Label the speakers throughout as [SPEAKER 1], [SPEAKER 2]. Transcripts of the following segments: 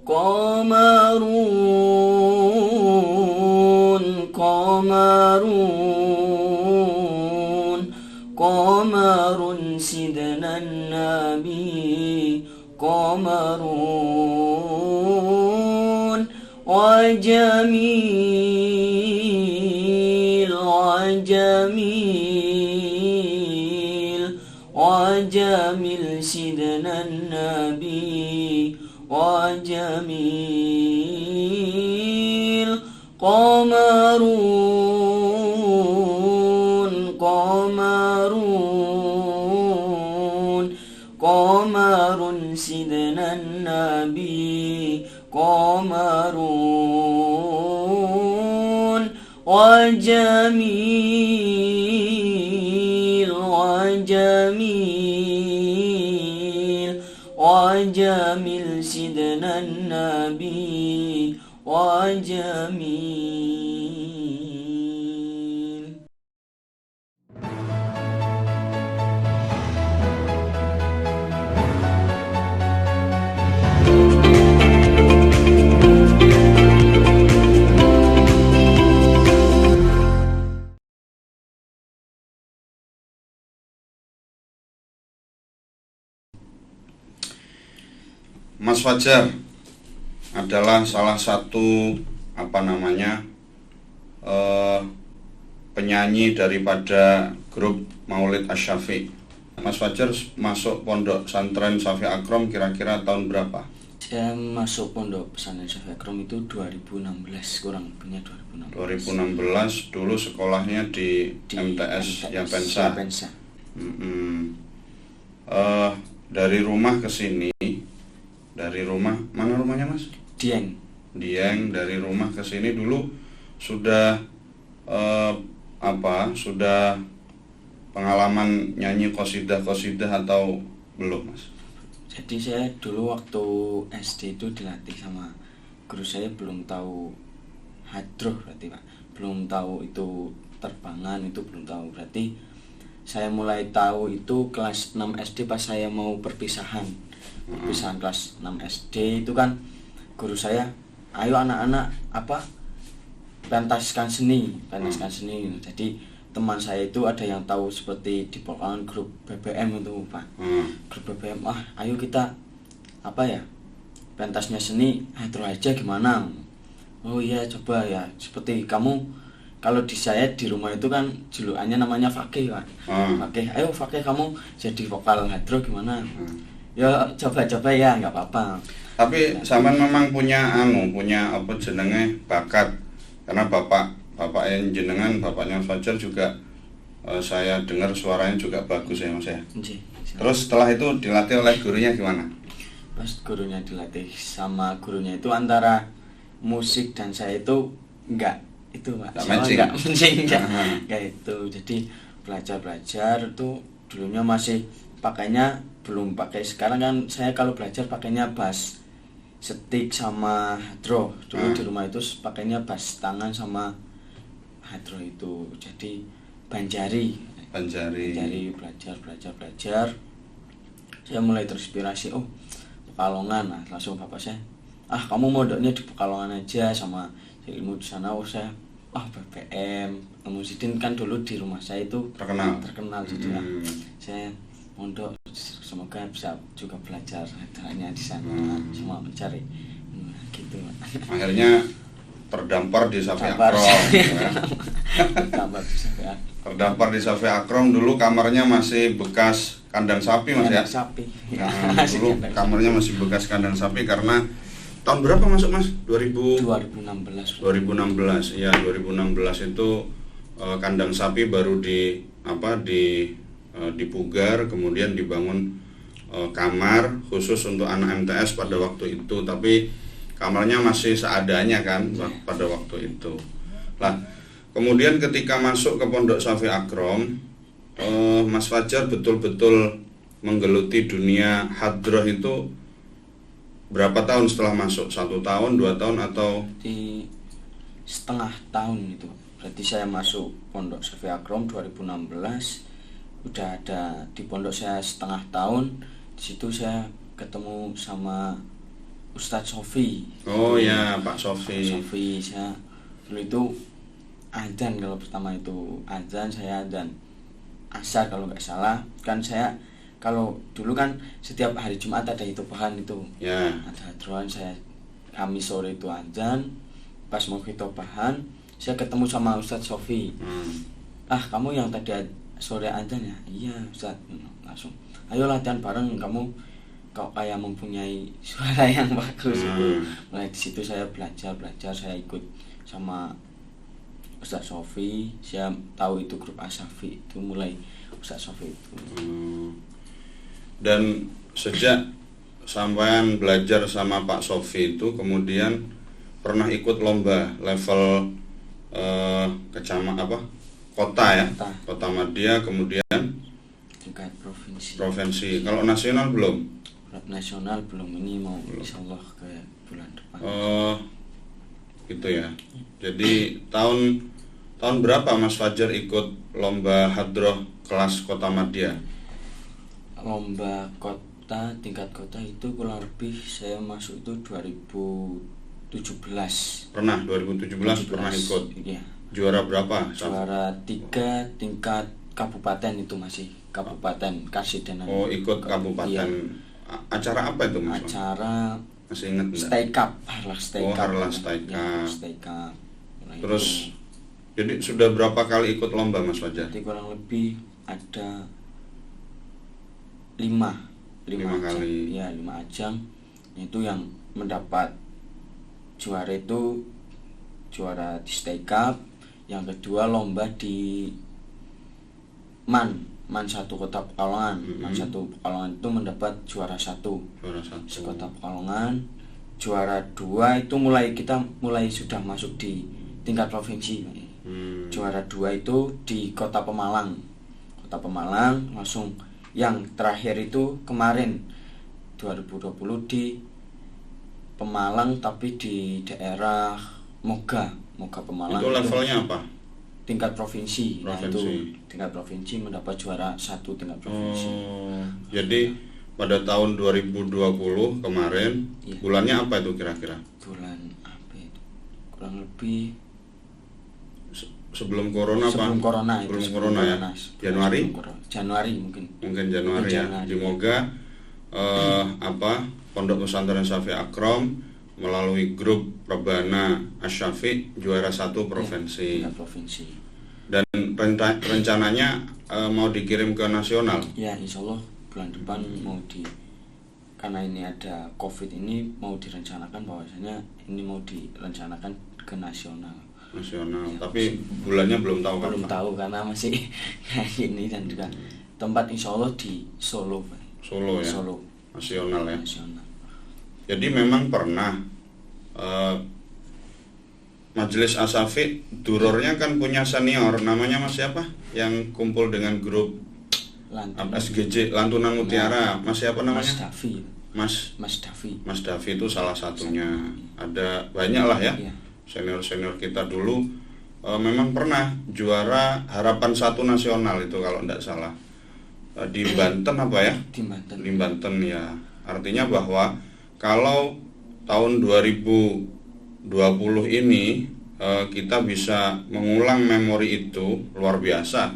[SPEAKER 1] Qamarun, qamarun, qamarun sidnan nabi, qamarun wa jamil, wa jamil, wa jamil sidnan nabi wa jamil. Qamarun, qamarun, qamarun sidnan nabi, qamarun wa jamil, wa jamil, wa jamil sidnan nabi wa jamil.
[SPEAKER 2] Mas Fajar adalah salah satu penyanyi daripada grup Maulid Asy-Syafi'i. Mas Fajar masuk pondok pesantren Shafi'i Akrom kira-kira tahun berapa?
[SPEAKER 1] Saya masuk pondok pesantren Shafi'i Akrom itu 2016, kurang lebihnya 2016.
[SPEAKER 2] 2016 dulu sekolahnya di MTS Yapensa. Dari rumah ke sini, dari rumah, mana rumahnya Mas?
[SPEAKER 1] Dieng,
[SPEAKER 2] dari rumah ke sini dulu sudah sudah pengalaman nyanyi qasidah atau belum Mas?
[SPEAKER 1] jadi saya dulu waktu SD itu dilatih sama guru saya, belum tahu hadroh berarti Pak, belum tahu itu terbangan, itu belum tahu. Berarti saya mulai tahu itu kelas 6 SD pas saya mau perpisahan kelas 6 SD itu kan guru saya, ayo anak-anak pentaskan seni. Jadi teman saya itu ada yang tahu seperti di pokoknya grup BBM itu Pak, grup BBM, ayo kita pentasnya seni, hadroh aja gimana? Oh iya coba ya, seperti kamu. Kalau di saya di rumah itu kan julukannya namanya Fakih Pak. Fakih, ayo Fakih kamu jadi vokal hadroh gimana? Ya coba-coba ya, nggak apa-apa.
[SPEAKER 2] Tapi sampean memang punya bakat, karena bapaknya jenengan, bapaknya Fajar juga saya dengar suaranya juga bagus ya Mas ya. Terus setelah itu dilatih oleh gurunya gimana?
[SPEAKER 1] Pas gurunya dilatih sama gurunya itu antara musik dan saya itu enggak itu Pak, enggak itu. Jadi belajar itu dulunya masih pakainya belum pakai, sekarang kan saya kalau belajar pakainya bass stick sama hadroh. Dulu di rumah itu pakainya bass tangan sama hadroh itu. Jadi banjari belajar. Saya mulai terinspirasi, Pekalongan. Langsung bapak saya, kamu modalnya di Pekalongan aja sama ilmu di sana. Saya BBM Musidin kan dulu di rumah saya itu terkenal gitu lah. Saya mondok, semoga bisa juga belajar hadrahnya di sana, semua mencari gitu.
[SPEAKER 2] Akhirnya terdampar di Shafi'i Akrom. Terdampar di Shafi'i Akrom. Dulu kamarnya masih bekas kandang sapi Mas ya? Dulu kamarnya masih bekas kandang sapi karena tahun berapa masuk Mas?
[SPEAKER 1] 2016.
[SPEAKER 2] Ya, 2016 itu kandang sapi baru dipugar, kemudian dibangun kamar khusus untuk anak MTS pada waktu itu, tapi kamarnya masih seadanya kan pada waktu itu. Lah, kemudian ketika masuk ke Pondok Shafi'i Akrom, Mas Fajar betul-betul menggeluti dunia hadroh itu berapa tahun setelah masuk? 1 tahun, 2 tahun atau?
[SPEAKER 1] Di setengah tahun itu. Berarti saya masuk Pondok Shafi'i Akrom 2016, udah ada di pondok saya setengah tahun. Di situ saya ketemu sama Ustadz Sofi.
[SPEAKER 2] Oh ya, Pak Sofi.
[SPEAKER 1] Sofi, saya dulu itu azan, kalau pertama itu azan, saya azan asar kalau nggak salah. Kan saya kalau dulu kan setiap hari Jumat ada hitobahan itu.
[SPEAKER 2] Ya.
[SPEAKER 1] Ada hadroan, kami sore itu azan, pas mau hitobahan saya ketemu sama Ustadz Sofi. Kamu yang tadi sore azan ya? Iya Ustadz. Langsung, ayo latihan bareng, kamu kok kayak mempunyai suara yang bagus. Mulai di situ saya belajar, saya ikut sama Ustadz Sofi. Saya tahu itu grup Asyafi itu mulai Ustadz Sofi itu.
[SPEAKER 2] Dan sejak sampean belajar sama Pak Sofi itu, kemudian pernah ikut lomba level kota ya, kota Madya, kemudian
[SPEAKER 1] tingkat provinsi.
[SPEAKER 2] Kalau nasional belum?
[SPEAKER 1] Nasional belum, ini mau insyaallah ke bulan depan.
[SPEAKER 2] Gitu ya. Jadi tahun berapa Mas Fajar ikut lomba hadroh kelas kota Madya?
[SPEAKER 1] Lomba kota, tingkat kota itu kurang lebih saya masuk itu 2017.
[SPEAKER 2] Pernah 2017 pernah ikut.
[SPEAKER 1] Iya.
[SPEAKER 2] Juara berapa?
[SPEAKER 1] Juara 3 tingkat kabupaten itu, masih kabupaten Kasidenan.
[SPEAKER 2] Oh, ikut kabupaten. Iya. Acara apa itu Mas?
[SPEAKER 1] Acara
[SPEAKER 2] masih ingat enggak?
[SPEAKER 1] Stay Cup, Harlah Stay Cup.
[SPEAKER 2] Harlah Stay Cup.
[SPEAKER 1] Ya, Stay Cup.
[SPEAKER 2] Terus jadi sudah berapa kali ikut lomba Mas Fajar?
[SPEAKER 1] Jadi kurang lebih ada 5
[SPEAKER 2] kali.
[SPEAKER 1] Ya, 5 ajang. Itu yang mendapat juara itu juara di Stay Cup. Yang kedua lomba di MAN 1 Kota Pekalongan. MAN 1 Pekalongan itu mendapat juara 1. Kota Pekalongan. Juara 2 itu kita mulai sudah masuk di tingkat provinsi. Juara 2 itu di Kota Pemalang. Langsung yang terakhir itu kemarin 2020 di Pemalang, tapi di daerah Moga Pemalang.
[SPEAKER 2] Itu levelnya apa?
[SPEAKER 1] Tingkat provinsi. Nah, itu tingkat provinsi mendapat juara 1 tingkat provinsi.
[SPEAKER 2] Jadi pada tahun 2020 kemarin, iya. Bulannya apa itu kira-kira?
[SPEAKER 1] Bulan apa itu? Kurang lebih
[SPEAKER 2] sebelum corona
[SPEAKER 1] ya. Januari mungkin
[SPEAKER 2] Januari ya. Di Moga Pondok Pesantren Syafi Akrom melalui grup Rebana Asyafi juara 1 provinsi.
[SPEAKER 1] Ya, provinsi.
[SPEAKER 2] Dan rencananya mau dikirim ke nasional.
[SPEAKER 1] Ya, insyaallah bulan depan karena ini ada COVID ini mau direncanakan bahwasanya ini mau direncanakan ke nasional. Ya,
[SPEAKER 2] tapi bulannya belum tahu kan?
[SPEAKER 1] Belum tahu karena masih kayak gini, dan juga tempat insyaallah di Solo.
[SPEAKER 2] Solo ya.
[SPEAKER 1] Solo.
[SPEAKER 2] Nasional ya.
[SPEAKER 1] Nasional.
[SPEAKER 2] Jadi memang pernah Majelis Asyafi durornya kan punya senior namanya Mas siapa? Yang kumpul dengan grup SGJ Lantunan Mutiara. Mas siapa namanya?
[SPEAKER 1] Mas Davi.
[SPEAKER 2] Mas Davi itu salah satunya. Ada banyak lah ya. Senior-senior kita dulu memang pernah juara Harapan 1 nasional itu kalau tidak salah. Di Banten apa ya? Di Banten ya. Artinya bahwa kalau tahun 2020 ini kita bisa mengulang memori itu luar biasa.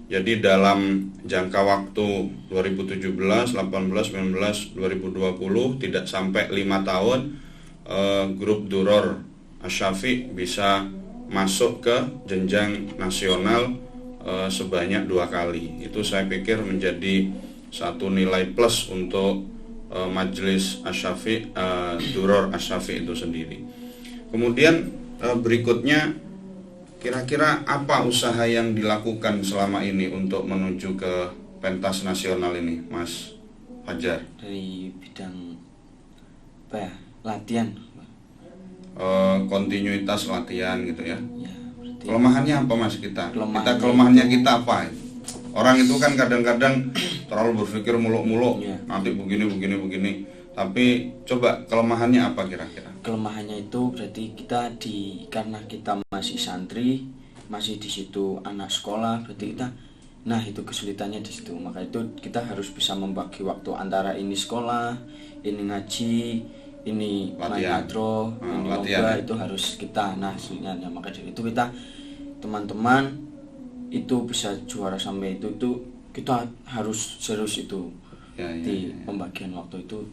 [SPEAKER 2] Jadi dalam jangka waktu 2017, 18, 19, 2020 tidak sampai 5 tahun grup Duror Asyafi bisa masuk ke jenjang nasional sebanyak 2 kali. Itu saya pikir menjadi satu nilai plus untuk Majelis Asyafi, Duror Asyafi itu sendiri. Kemudian berikutnya, kira-kira apa usaha yang dilakukan selama ini untuk menuju ke pentas nasional ini, Mas Fajar?
[SPEAKER 1] Dari bidang apa ya? Latihan.
[SPEAKER 2] Kontinuitas latihan gitu ya.
[SPEAKER 1] Berarti
[SPEAKER 2] kelemahannya apa Mas kelemahannya kita apa? Orang itu kan kadang-kadang terlalu berpikir muluk-muluk, nanti begini. Tapi coba kelemahannya apa kira-kira?
[SPEAKER 1] Kelemahannya itu berarti karena kita masih santri, masih di situ anak sekolah, berarti itu kesulitannya di situ. Maka itu kita harus bisa membagi waktu antara ini sekolah, ini ngaji, ini main hadro, ini lomba itu harus kita. Nah sebenarnya maka dari itu kita teman-teman itu bisa juara sampai itu kita harus serius itu di pembagian waktu itu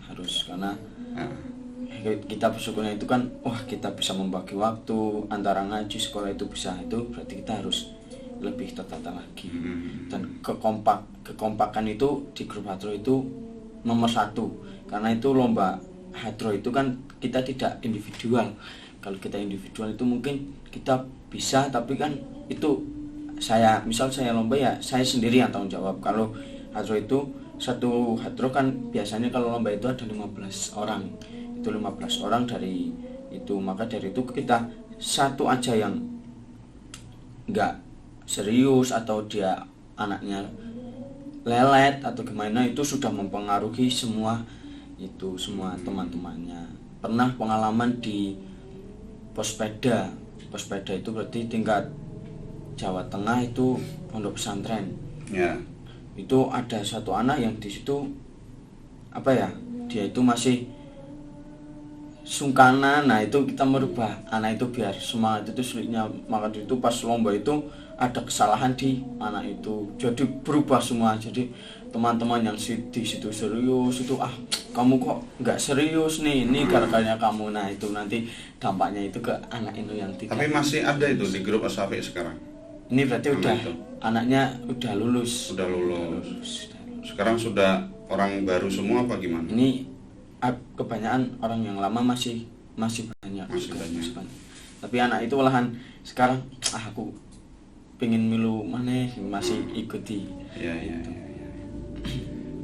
[SPEAKER 1] harus, karena kita bersyukurnya itu kan kita bisa membagi waktu antara ngaji sekolah itu bisa, itu berarti kita harus lebih tertata lagi. Dan kekompakan itu di grup hadro itu nomor 1, karena itu lomba hadro itu kan kita tidak individual. Kalau kita individual itu mungkin kita bisa, tapi kan itu misal saya lomba ya saya sendiri yang tanggung jawab. Kalau hadro itu satu hadro kan biasanya kalau lomba itu ada 15 orang, itu 15 orang dari itu, maka dari itu kita satu aja yang enggak serius atau dia anaknya lelet atau gimana itu sudah mempengaruhi semua teman-temannya. Pernah pengalaman di Pospeda itu berarti tingkat Jawa Tengah itu pondok pesantren. Itu ada satu anak yang di situ dia itu masih sungkanan. Nah itu kita merubah anak itu biar semangat itu sulitnya, maka itu pas lomba itu ada kesalahan di anak itu, jadi berubah semua. Jadi teman-teman yang di situ serius itu kamu kok nggak serius nih, ini gara-garanya kamu. Nah itu nanti dampaknya itu ke anak itu yang tidak.
[SPEAKER 2] Tapi masih ada itu di grup Asyafi sekarang.
[SPEAKER 1] Ini berarti anaknya udah lulus.
[SPEAKER 2] Sekarang sudah orang baru semua apa gimana?
[SPEAKER 1] Ini kebanyakan orang yang lama masih banyak. Tapi anak itu malahan sekarang aku pengen milu mana masih ikuti.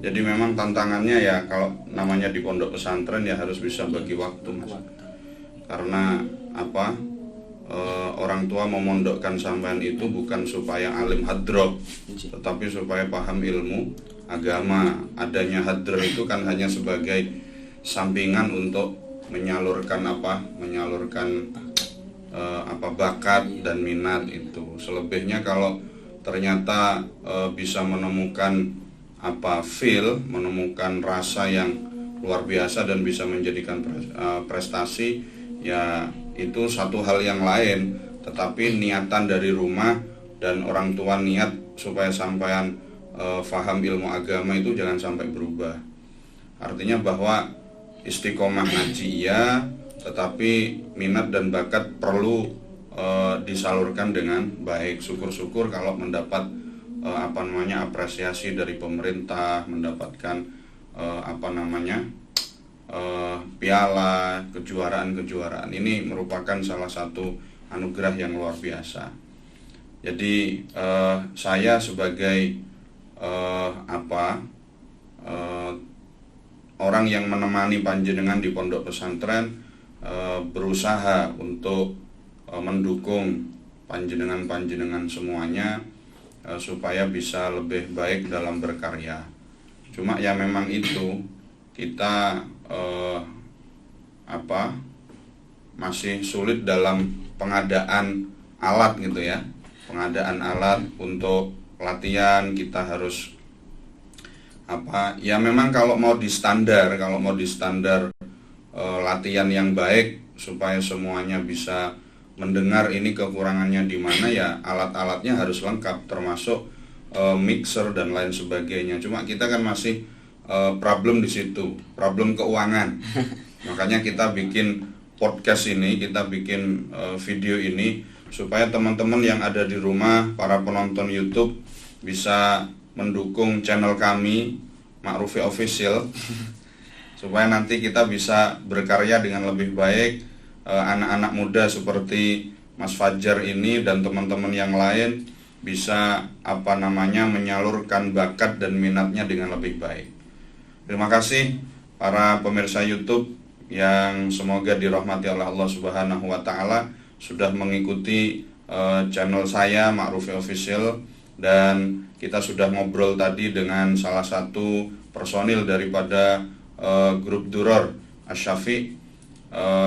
[SPEAKER 2] Jadi memang tantangannya ya kalau namanya di pondok pesantren ya harus bisa bagi waktu, Mas. Karena orang tua memondokkan sampean itu bukan supaya alim hadro, tetapi supaya paham ilmu agama. Adanya hadro itu kan hanya sebagai sampingan untuk menyalurkan bakat dan minat itu. Selebihnya kalau ternyata bisa menemukan menemukan rasa yang luar biasa dan bisa menjadikan prestasi, ya itu satu hal yang lain. Tetapi niatan dari rumah dan orang tua niat supaya sampean faham ilmu agama itu jangan sampai berubah. Artinya bahwa istiqomah ngaji ya, tetapi minat dan bakat perlu disalurkan dengan baik. Syukur-syukur kalau mendapat apresiasi dari pemerintah, mendapatkan piala, kejuaraan ini merupakan salah satu anugerah yang luar biasa. Jadi saya sebagai orang yang menemani panjenengan di pondok pesantren berusaha untuk mendukung panjenengan semuanya supaya bisa lebih baik dalam berkarya. Cuma ya memang itu kita masih sulit dalam pengadaan alat gitu ya. Pengadaan alat untuk latihan kita harus memang kalau mau di standar latihan yang baik supaya semuanya bisa mendengar ini kekurangannya di mana, ya alat-alatnya harus lengkap termasuk mixer dan lain sebagainya. Cuma kita kan masih problem di situ, problem keuangan. Makanya kita bikin podcast ini, kita bikin video ini supaya teman-teman yang ada di rumah, para penonton YouTube bisa mendukung channel kami Ma'rufi Official supaya nanti kita bisa berkarya dengan lebih baik. Anak-anak muda seperti Mas Fajar ini dan teman-teman yang lain bisa menyalurkan bakat dan minatnya dengan lebih baik. Terima kasih para pemirsa YouTube yang semoga dirahmati oleh Allah Subhanahu wa taala sudah mengikuti channel saya Ma'rufi Official, dan kita sudah ngobrol tadi dengan salah satu personil daripada grup Duror Asyafi.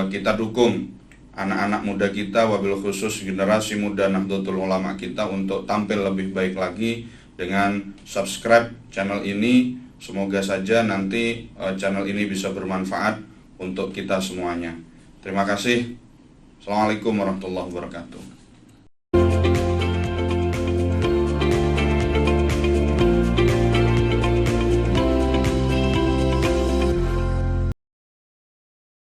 [SPEAKER 2] Kita dukung anak-anak muda kita, wabil khusus generasi muda Nahdlatul Ulama kita untuk tampil lebih baik lagi dengan subscribe channel ini. Semoga saja nanti channel ini bisa bermanfaat untuk kita semuanya. Terima kasih. Assalamualaikum warahmatullahi wabarakatuh.